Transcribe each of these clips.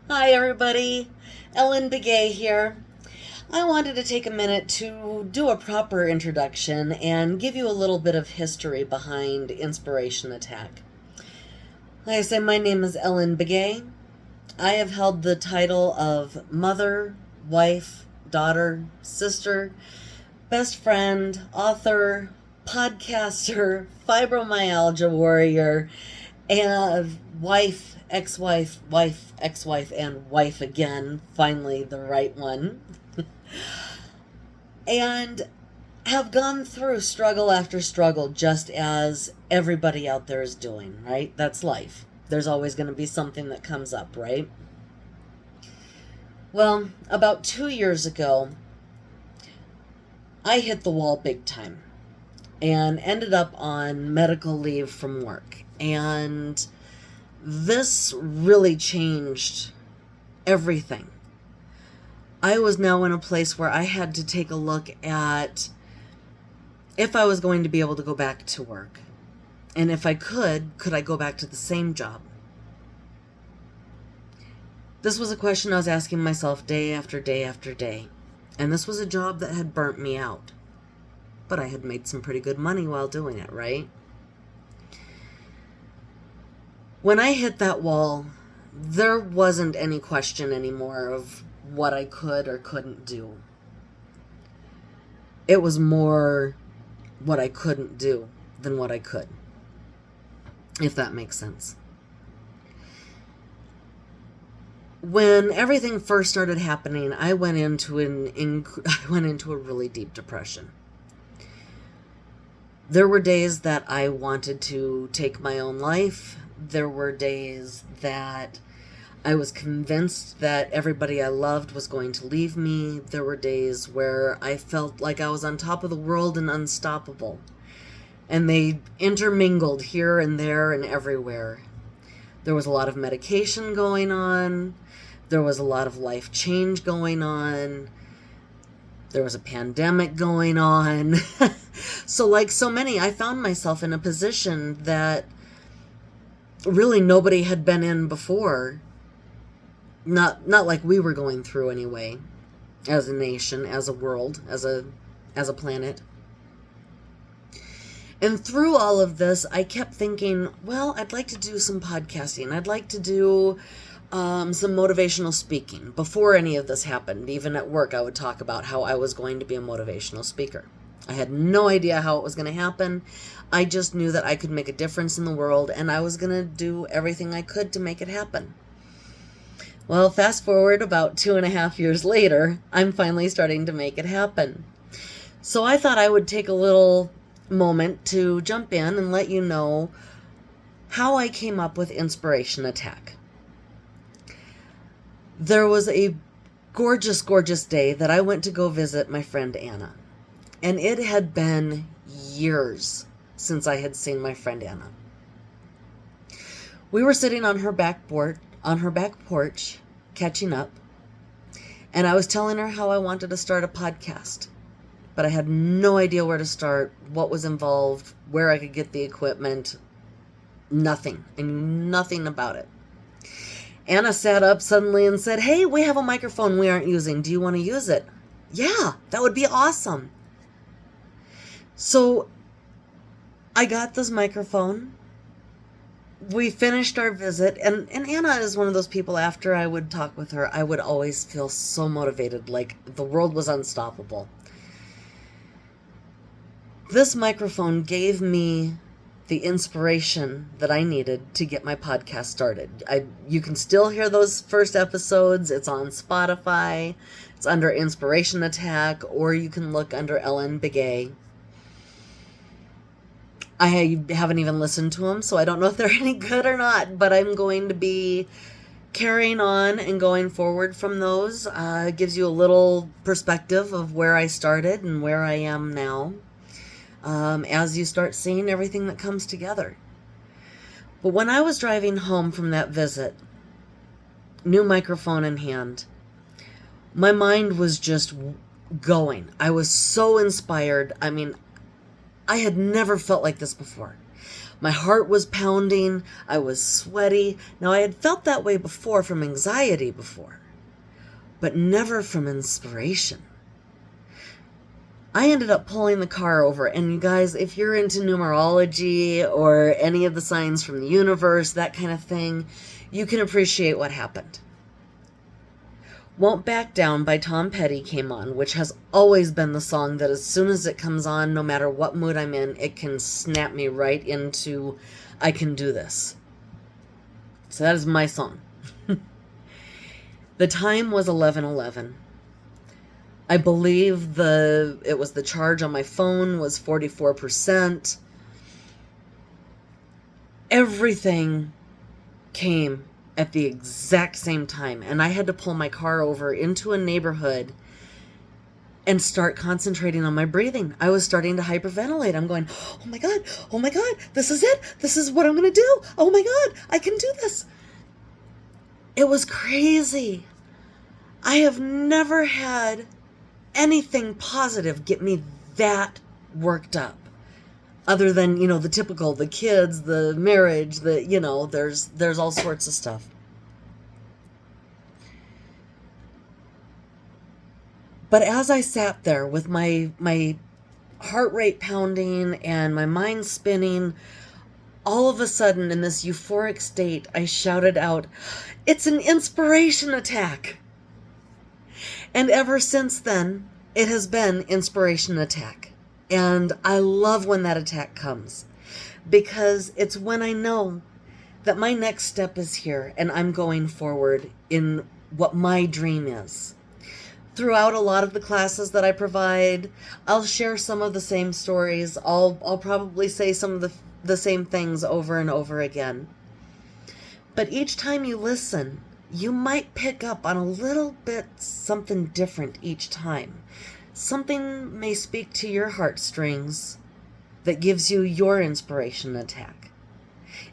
Hi, everybody. Ellen Begay here. I wanted to take a minute to do a proper introduction and give you a little bit of history behind Inspiration Attack. Like I said, my name is Ellen Begay. I have held the title of mother, wife, daughter, sister, best friend, author, podcaster, fibromyalgia warrior, and wife, ex-wife, ex-wife, and wife again, finally the right one. And have gone through struggle after struggle just as everybody out there is doing, right? That's life. There's always going to be something that comes up, right? Well, about 2 years ago, I hit the wall big time and ended up on medical leave from work. And this really changed everything. I was now in a place where I had to take a look at if I was going to be able to go back to work. And if I could I go back to the same job? This was a question I was asking myself day after day after day. And this was a job that had burnt me out. But I had made some pretty good money while doing it, right? When I hit that wall, there wasn't any question anymore of what I could or couldn't do. It was more what I couldn't do than what I could, if that makes sense. When everything first started happening, I went into a really deep depression. There were days that I wanted to take my own life. There were days that I was convinced that everybody I loved was going to leave me. There were days where I felt like I was on top of the world and unstoppable. And they intermingled here and there and everywhere. There was a lot of medication going on. There was a lot of life change going on. There was a pandemic going on. So like so many, I found myself in a position that really nobody had been in before. Not like we were going through anyway, as a nation, as a world, as a planet. And through all of this, I kept thinking, well, I'd like to do some podcasting. I'd like to do some motivational speaking. Before any of this happened, even at work, I would talk about how I was going to be a motivational speaker. I had no idea how it was going to happen. I just knew that I could make a difference in the world, and I was going to do everything I could to make it happen. Well, fast forward about 2.5 years later, I'm finally starting to make it happen. So I thought I would take a little moment to jump in and let you know how I came up with Inspiration Attack. There was a gorgeous, gorgeous day that I went to go visit my friend Anna. And it had been years since I had seen my friend Anna. We were sitting on her back porch, catching up, and I was telling her how I wanted to start a podcast, but I had no idea where to start, what was involved, where I could get the equipment, nothing. I knew nothing about it. Anna sat up suddenly and said, "Hey, we have a microphone we aren't using. Do you want to use it?" "Yeah, that would be awesome." So I got this microphone. We finished our visit, and Anna is one of those people, after I would talk with her, I would always feel so motivated, like the world was unstoppable. This microphone gave me the inspiration that I needed to get my podcast started. You can still hear those first episodes. It's on Spotify. It's under Inspiration Attack, or you can look under Ellen Begay. I haven't even listened to them, so I don't know if they're any good or not, but I'm going to be carrying on and going forward from those. It gives you a little perspective of where I started and where I am now, as you start seeing everything that comes together. But when I was driving home from that visit, new microphone in hand, my mind was just going. I was so inspired. I mean, I had never felt like this before. My heart was pounding. I was sweaty. Now, I had felt that way before from anxiety before, but never from inspiration. I ended up pulling the car over. And you guys, if you're into numerology or any of the signs from the universe, that kind of thing, you can appreciate what happened. Won't Back Down by Tom Petty came on, which has always been the song that as soon as it comes on, no matter what mood I'm in, it can snap me right into, I can do this. So that is my song. The time was 11:11. I believe it was the charge on my phone was 44%. Everything came at the exact same time, and I had to pull my car over into a neighborhood and start concentrating on my breathing. I was starting to hyperventilate. I'm going, oh my God, this is it. This is what I'm going to do. Oh my God, I can do this. It was crazy. I have never had anything positive get me that worked up, other than, the typical, the kids, the marriage, there's all sorts of stuff. But as I sat there with my heart rate pounding and my mind spinning, all of a sudden in this euphoric state, I shouted out, "It's an inspiration attack!" And ever since then, it has been inspiration attack. And I love when that attack comes, because it's when I know that my next step is here and I'm going forward in what my dream is. Throughout a lot of the classes that I provide, I'll share some of the same stories. I'll probably say some of the same things over and over again. But each time you listen, you might pick up on a little bit something different each time. Something may speak to your heartstrings that gives you your inspiration attack.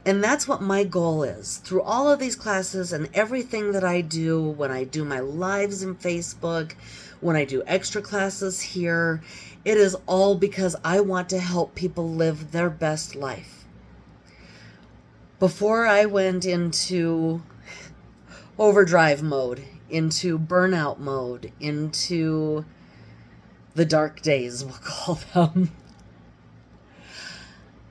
And that's what my goal is. Through all of these classes and everything that I do, when I do my lives in Facebook, when I do extra classes here, it is all because I want to help people live their best life. Before I went into overdrive mode, into burnout mode, into the dark days, we'll call them,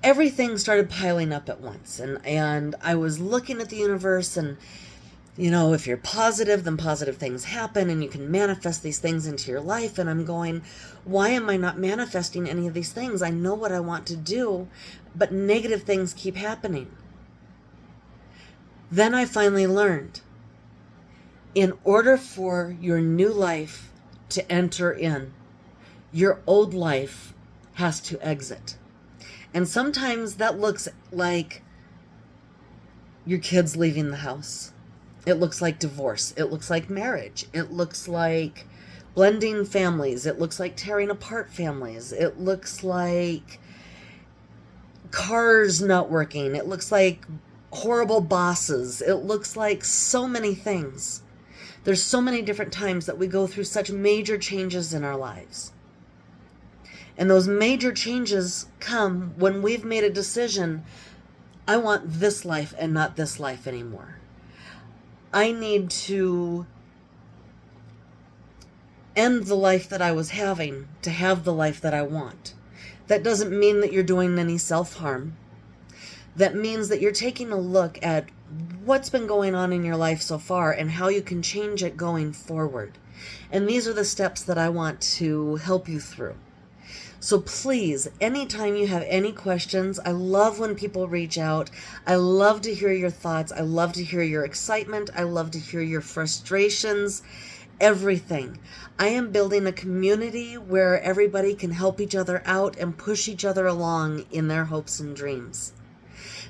everything started piling up at once. And I was looking at the universe, and, if you're positive, then positive things happen, and you can manifest these things into your life. And I'm going, why am I not manifesting any of these things? I know what I want to do, but negative things keep happening. Then I finally learned, in order for your new life to enter in, your old life has to exit. And sometimes that looks like your kids leaving the house. It looks like divorce. It looks like marriage. It looks like blending families. It looks like tearing apart families. It looks like cars not working. It looks like horrible bosses. It looks like so many things. There's so many different times that we go through such major changes in our lives. And those major changes come when we've made a decision, I want this life and not this life anymore. I need to end the life that I was having to have the life that I want. That doesn't mean that you're doing any self-harm. That means that you're taking a look at what's been going on in your life so far and how you can change it going forward. And these are the steps that I want to help you through. So please, anytime you have any questions, I love when people reach out. I love to hear your thoughts. I love to hear your excitement. I love to hear your frustrations, everything. I am building a community where everybody can help each other out and push each other along in their hopes and dreams.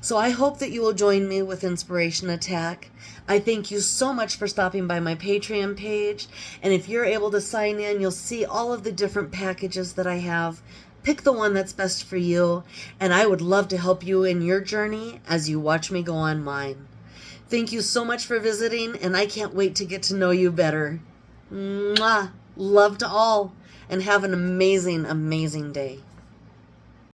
So I hope that you will join me with Inspiration Attack. I thank you so much for stopping by my Patreon page. And if you're able to sign in, you'll see all of the different packages that I have. Pick the one that's best for you. And I would love to help you in your journey as you watch me go on mine. Thank you so much for visiting, and I can't wait to get to know you better. Mwah! Love to all, and have an amazing, amazing day.